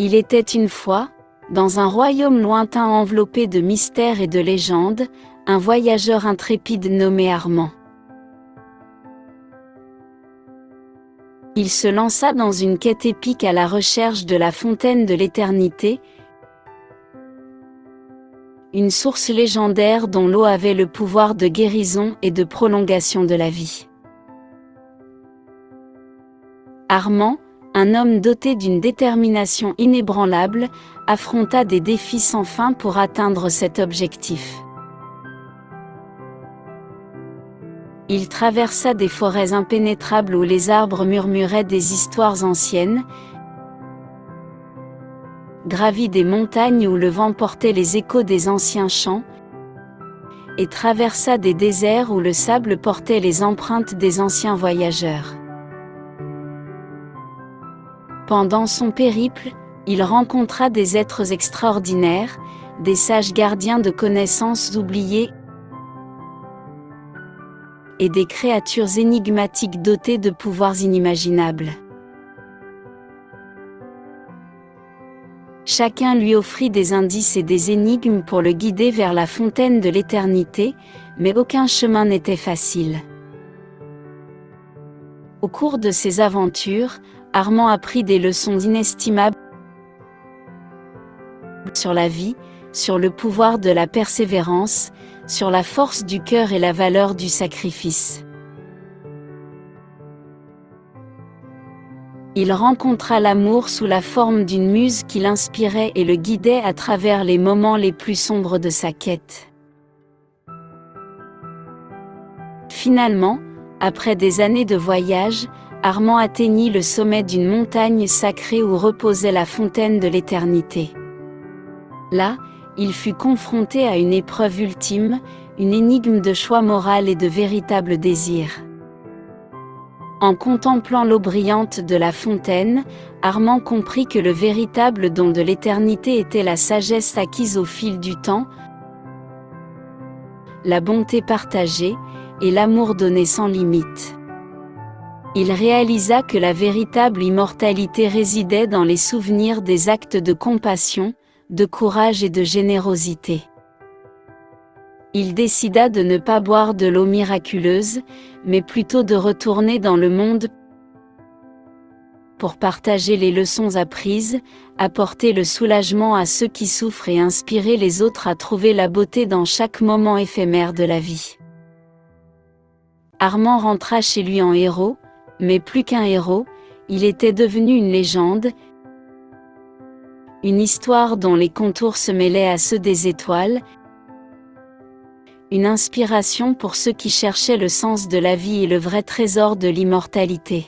Il était une fois, dans un royaume lointain enveloppé de mystères et de légendes, un voyageur intrépide nommé Armand. Il se lança dans une quête épique à la recherche de la fontaine de l'éternité, une source légendaire dont l'eau avait le pouvoir de guérison et de prolongation de la vie. Armand, un homme doté d'une détermination inébranlable, affronta des défis sans fin pour atteindre cet objectif. Il traversa des forêts impénétrables où les arbres murmuraient des histoires anciennes, gravit des montagnes où le vent portait les échos des anciens chants, et traversa des déserts où le sable portait les empreintes des anciens voyageurs. Pendant son périple, il rencontra des êtres extraordinaires, des sages gardiens de connaissances oubliées, et des créatures énigmatiques dotées de pouvoirs inimaginables. Chacun lui offrit des indices et des énigmes pour le guider vers la fontaine de l'éternité, mais aucun chemin n'était facile. Au cours de ses aventures, Armand apprit des leçons inestimables sur la vie, sur le pouvoir de la persévérance, sur la force du cœur et la valeur du sacrifice. Il rencontra l'amour sous la forme d'une muse qui l'inspirait et le guidait à travers les moments les plus sombres de sa quête. Finalement, après des années de voyage, Armand atteignit le sommet d'une montagne sacrée où reposait la fontaine de l'éternité. Là, il fut confronté à une épreuve ultime, une énigme de choix moral et de véritable désir. En contemplant l'eau brillante de la fontaine, Armand comprit que le véritable don de l'éternité était la sagesse acquise au fil du temps, la bonté partagée, et l'amour donné sans limite. Il réalisa que la véritable immortalité résidait dans les souvenirs des actes de compassion, de courage et de générosité. Il décida de ne pas boire de l'eau miraculeuse, mais plutôt de retourner dans le monde pour partager les leçons apprises, apporter le soulagement à ceux qui souffrent et inspirer les autres à trouver la beauté dans chaque moment éphémère de la vie. Armand rentra chez lui en héros, mais plus qu'un héros, il était devenu une légende, une histoire dont les contours se mêlaient à ceux des étoiles, une inspiration pour ceux qui cherchaient le sens de la vie et le vrai trésor de l'immortalité.